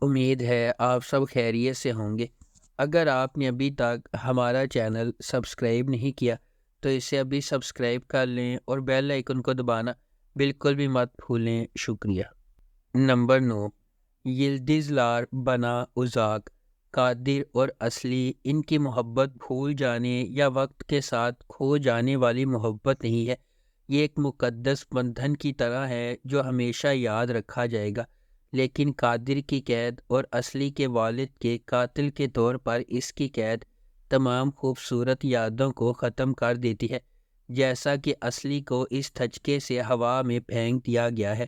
امید ہے آپ سب خیریت سے ہوں گے۔ اگر آپ نے ابھی تک ہمارا چینل سبسکرائب نہیں کیا تو اسے ابھی سبسکرائب کر لیں اور بیل آئیکن کو دبانا بالکل بھی مت بھولیں۔ شکریہ۔ نمبر 9، یلدزلار بنا ازاک۔ قادر اور اصلی ان کی محبت بھول جانے یا وقت کے ساتھ کھو جانے والی محبت نہیں ہے، یہ ایک مقدس بندھن کی طرح ہے جو ہمیشہ یاد رکھا جائے گا، لیکن قادر کی قید اور اصلی کے والد کے قاتل کے طور پر اس کی قید تمام خوبصورت یادوں کو ختم کر دیتی ہے، جیسا کہ اصلی کو اس دھچکے سے ہوا میں پھینک دیا گیا ہے۔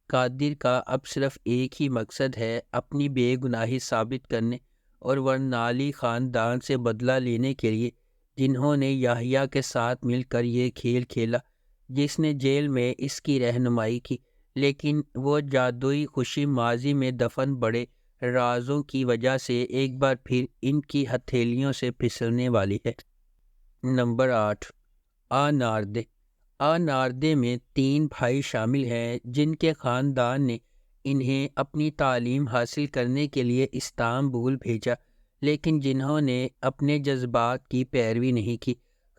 قادر کا اب صرف ایک ہی مقصد ہے، اپنی بے گناہی ثابت کرنے اور ورنالی خاندان سے بدلہ لینے کے لیے، جنہوں نے یحییٰ کے ساتھ مل کر یہ کھیل کھیلا، جس نے جیل میں اس کی رہنمائی کی، لیکن وہ جادوئی خوشی ماضی میں دفن بڑے رازوں کی وجہ سے ایک بار پھر ان کی ہتھیلیوں سے پھسلنے والی ہے۔ نمبر 8، آناردے۔ آناردے میں 3 بھائی شامل ہیں جن کے خاندان نے انہیں اپنی تعلیم حاصل کرنے کے لیے استنبول بھیجا، لیکن جنہوں نے اپنے جذبات کی پیروی نہیں کی۔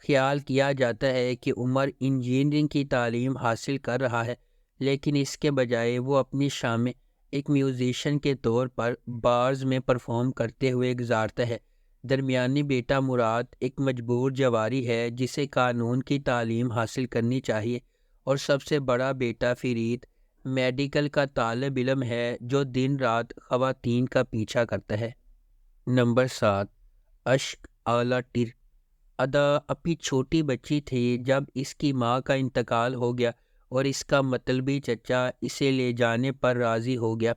خیال کیا جاتا ہے کہ عمر انجینئرنگ کی تعلیم حاصل کر رہا ہے، لیکن اس کے بجائے وہ اپنی شامیں ایک میوزیشین کے طور پر بارز میں پرفارم کرتے ہوئے گزارتا ہے۔ درمیانی بیٹا مراد ایک مجبور جواری ہے جسے قانون کی تعلیم حاصل کرنی چاہیے، اور سب سے بڑا بیٹا فرید میڈیکل کا طالب علم ہے جو دن رات خواتین کا پیچھا کرتا ہے۔ نمبر 7، اشک اعلیٰ ٹر۔ ادا اپنی چھوٹی بچی تھی جب اس کی ماں کا انتقال ہو گیا اور اس کا مطلبی چچا اسے لے جانے پر راضی ہو گیا۔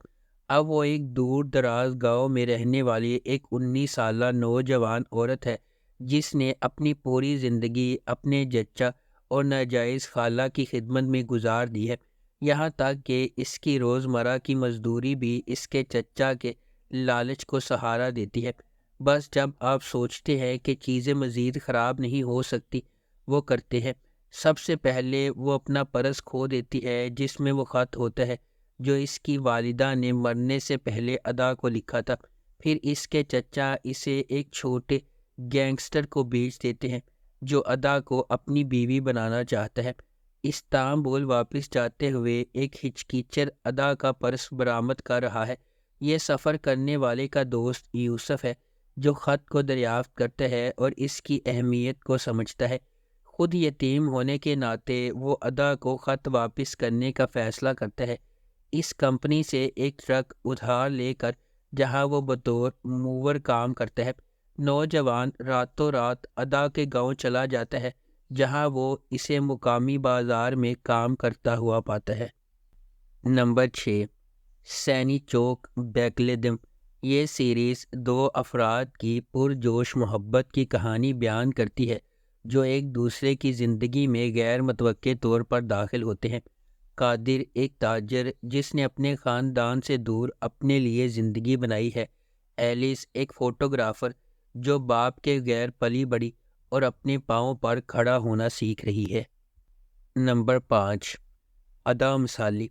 اب وہ ایک دور دراز گاؤں میں رہنے والی ایک 19 سالہ نوجوان عورت ہے جس نے اپنی پوری زندگی اپنے چچا اور ناجائز خالہ کی خدمت میں گزار دی ہے، یہاں تک کہ اس کی روزمرہ کی مزدوری بھی اس کے چچا کے لالچ کو سہارا دیتی ہے۔ بس جب آپ سوچتے ہیں کہ چیزیں مزید خراب نہیں ہو سکتی، وہ کرتے ہیں۔ سب سے پہلے وہ اپنا پرس کھو دیتی ہے جس میں وہ خط ہوتا ہے جو اس کی والدہ نے مرنے سے پہلے ادا کو لکھا تھا۔ پھر اس کے چچا اسے ایک چھوٹے گینگسٹر کو بیچ دیتے ہیں جو ادا کو اپنی بیوی بنانا چاہتا ہے۔ استنبول واپس جاتے ہوئے ایک ہچکچر ادا کا پرس برآمد کر رہا ہے۔ یہ سفر کرنے والے کا دوست یوسف ہے جو خط کو دریافت کرتا ہے اور اس کی اہمیت کو سمجھتا ہے۔ خود یتیم ہونے کے ناطے وہ ادا کو خط واپس کرنے کا فیصلہ کرتا ہے، اس کمپنی سے ایک ٹرک ادھار لے کر جہاں وہ بطور موور کام کرتا ہے۔ نوجوان راتوں رات ادا کے گاؤں چلا جاتا ہے جہاں وہ اسے مقامی بازار میں کام کرتا ہوا پاتا ہے۔ نمبر 6، سینی چوک بیکلدم۔ یہ سیریز 2 افراد کی پرجوش محبت کی کہانی بیان کرتی ہے جو ایک دوسرے کی زندگی میں غیر متوقع طور پر داخل ہوتے ہیں۔ قادر ایک تاجر جس نے اپنے خاندان سے دور اپنے لیے زندگی بنائی ہے۔ ایلس ایک فوٹوگرافر جو باپ کے غیر پلی بڑی اور اپنے پاؤں پر کھڑا ہونا سیکھ رہی ہے۔ نمبر 5، ادا مثالی۔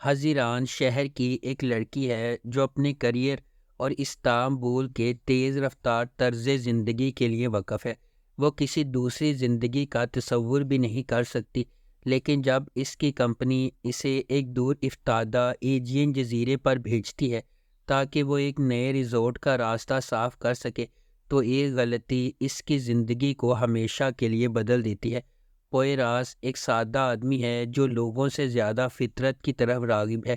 حزیران شہر کی ایک لڑکی ہے جو اپنے کریئر اور استنبول کے تیز رفتار طرز زندگی کے لیے وقف ہے۔ وہ کسی دوسری زندگی کا تصور بھی نہیں کر سکتی، لیکن جب اس کی کمپنی اسے ایک دور افتادہ ایجین جزیرے پر بھیجتی ہے تاکہ وہ ایک نئے ریزورٹ کا راستہ صاف کر سکے، تو ایک غلطی اس کی زندگی کو ہمیشہ کے لیے بدل دیتی ہے۔ پوئراس ایک سادہ آدمی ہے جو لوگوں سے زیادہ فطرت کی طرف راغب ہے،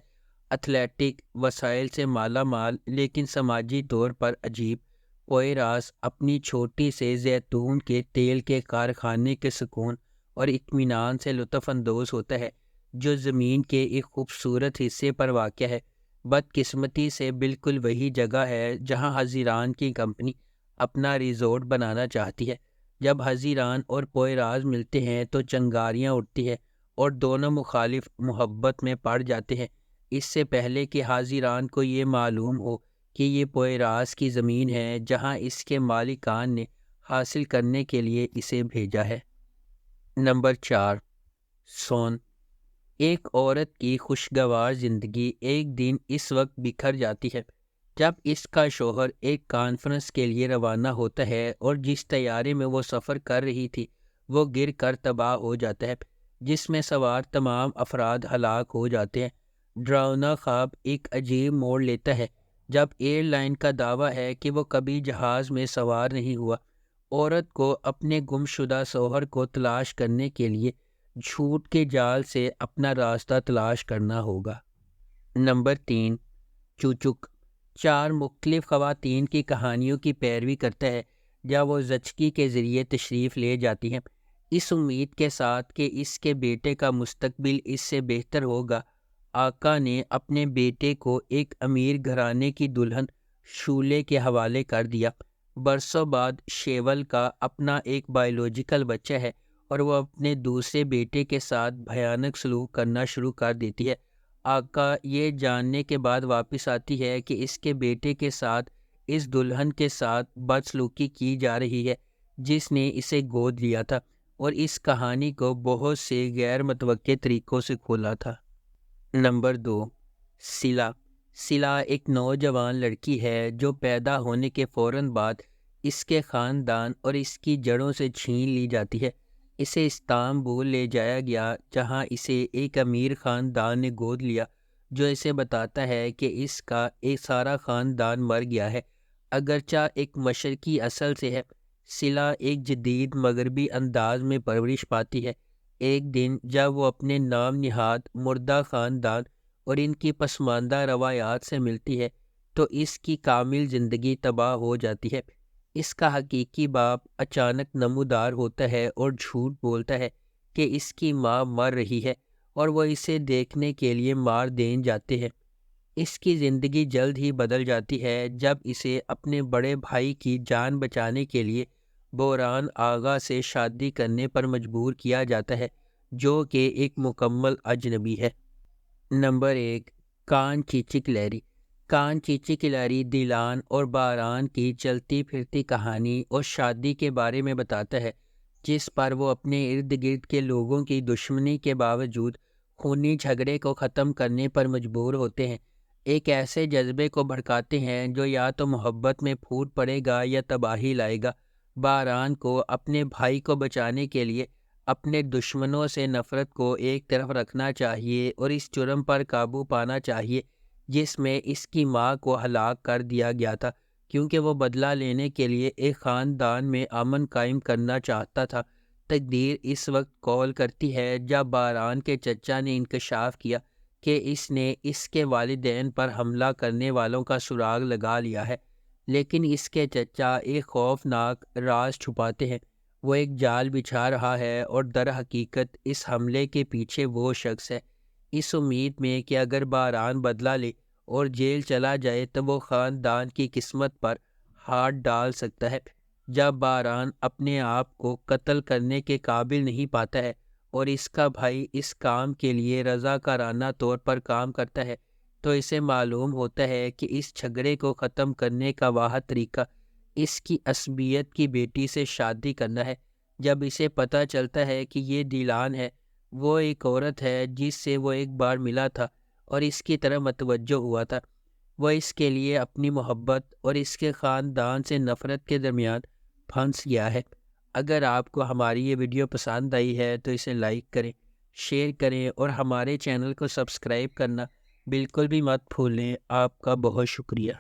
ایتھلیٹک، وسائل سے مالا مال لیکن سماجی طور پر عجیب۔ پوئراس اپنی چھوٹی سے زیتون کے تیل کے کارخانے کے سکون اور اطمینان سے لطف اندوز ہوتا ہے جو زمین کے ایک خوبصورت حصے پر واقع ہے۔ بدقسمتی سے بالکل وہی جگہ ہے جہاں حزیران کی کمپنی اپنا ریزورٹ بنانا چاہتی ہے۔ جب حزیران اور پوئراس ملتے ہیں تو چنگاریاں اٹھتی ہیں اور دونوں مخالف محبت میں پڑ جاتے ہیں، اس سے پہلے کہ حزیران کو یہ معلوم ہو کہ یہ پوئراس کی زمین ہے جہاں اس کے مالکان نے حاصل کرنے کے لیے اسے بھیجا ہے۔ نمبر 4، سون۔ ایک عورت کی خوشگوار زندگی ایک دن اس وقت بکھر جاتی ہے جب اس کا شوہر ایک کانفرنس کے لیے روانہ ہوتا ہے اور جس طیارے میں وہ سفر کر رہی تھی وہ گر کر تباہ ہو جاتا ہے، جس میں سوار تمام افراد ہلاک ہو جاتے ہیں۔ ڈراؤنا خواب ایک عجیب موڑ لیتا ہے جب ایئر لائن کا دعویٰ ہے کہ وہ کبھی جہاز میں سوار نہیں ہوا۔ عورت کو اپنے گمشدہ شوہر کو تلاش کرنے کے لیے جھوٹ کے جال سے اپنا راستہ تلاش کرنا ہوگا۔ نمبر 3، چوچک 4 مختلف خواتین کی کہانیوں کی پیروی کرتا ہے جب وہ زچگی کے ذریعے تشریف لے جاتی ہیں، اس امید کے ساتھ کہ اس کے بیٹے کا مستقبل اس سے بہتر ہوگا۔ آقا نے اپنے بیٹے کو ایک امیر گھرانے کی دلہن شولے کے حوالے کر دیا۔ برسوں بعد شیول کا اپنا ایک بایولوجیکل بچہ ہے اور وہ اپنے دوسرے بیٹے کے ساتھ بھیانک سلوک کرنا شروع کر دیتی ہے۔ آقا یہ جاننے کے بعد واپس آتی ہے کہ اس کے بیٹے کے ساتھ اس دلہن کے ساتھ بدسلوکی کی جا رہی ہے جس نے اسے گود لیا تھا اور اس کہانی کو بہت سے غیر متوقع طریقوں سے کھولا تھا۔ نمبر 2، سلا سلا ایک نوجوان لڑکی ہے جو پیدا ہونے کے فوراً بعد اس کے خاندان اور اس کی جڑوں سے چھین لی جاتی ہے۔ اسے استنبول لے جایا گیا جہاں اسے ایک امیر خاندان نے گود لیا جو اسے بتاتا ہے کہ اس کا ایک سارا خاندان مر گیا ہے، اگرچہ ایک مشرقی اصل سے ہے۔ سلا ایک جدید مغربی انداز میں پرورش پاتی ہے۔ ایک دن جب وہ اپنے نام نہاد مردہ خاندان اور ان کی پسماندہ روایات سے ملتی ہے تو اس کی کامل زندگی تباہ ہو جاتی ہے۔ اس کا حقیقی باپ اچانک نمودار ہوتا ہے اور جھوٹ بولتا ہے کہ اس کی ماں مر رہی ہے اور وہ اسے دیکھنے کے لیے مار دین جاتے ہیں۔ اس کی زندگی جلد ہی بدل جاتی ہے جب اسے اپنے بڑے بھائی کی جان بچانے کے لیے بوران آغا سے شادی کرنے پر مجبور کیا جاتا ہے جو کہ ایک مکمل اجنبی ہے۔ نمبر 1، کان چیچی کلیری کان چیچی کلیری دیلان اور باران کی چلتی پھرتی کہانی اور شادی کے بارے میں بتاتا ہے جس پر وہ اپنے ارد گرد کے لوگوں کی دشمنی کے باوجود خونی جھگڑے کو ختم کرنے پر مجبور ہوتے ہیں، ایک ایسے جذبے کو بھڑکاتے ہیں جو یا تو محبت میں پھوٹ پڑے گا یا تباہی لائے گا۔ باران کو اپنے بھائی کو بچانے کے لیے اپنے دشمنوں سے نفرت کو ایک طرف رکھنا چاہیے اور اس جرم پر قابو پانا چاہیے جس میں اس کی ماں کو ہلاک کر دیا گیا تھا، کیونکہ وہ بدلہ لینے کے لیے ایک خاندان میں امن قائم کرنا چاہتا تھا۔ تقدیر اس وقت کال کرتی ہے جب باران کے چچا نے انکشاف کیا کہ اس نے اس کے والدین پر حملہ کرنے والوں کا سراغ لگا لیا ہے، لیکن اس کے چچا ایک خوفناک راز چھپاتے ہیں۔ وہ ایک جال بچھا رہا ہے اور در حقیقت اس حملے کے پیچھے وہ شخص ہے، اس امید میں کہ اگر باران بدلہ لے اور جیل چلا جائے تو وہ خاندان کی قسمت پر ہاتھ ڈال سکتا ہے۔ جب باران اپنے آپ کو قتل کرنے کے قابل نہیں پاتا ہے اور اس کا بھائی اس کام کے لیے رضاکارانہ طور پر کام کرتا ہے تو اسے معلوم ہوتا ہے کہ اس جھگڑے کو ختم کرنے کا واحد طریقہ اس کی عصبیت کی بیٹی سے شادی کرنا ہے۔ جب اسے پتہ چلتا ہے کہ یہ دیلان ہے، وہ ایک عورت ہے جس سے وہ ایک بار ملا تھا اور اس کی طرف متوجہ ہوا تھا، وہ اس کے لیے اپنی محبت اور اس کے خاندان سے نفرت کے درمیان پھنس گیا ہے۔ اگر آپ کو ہماری یہ ویڈیو پسند آئی ہے تو اسے لائک کریں، شیئر کریں اور ہمارے چینل کو سبسکرائب کرنا بالکل بھی مت بھولیں۔ آپ کا بہت شکریہ۔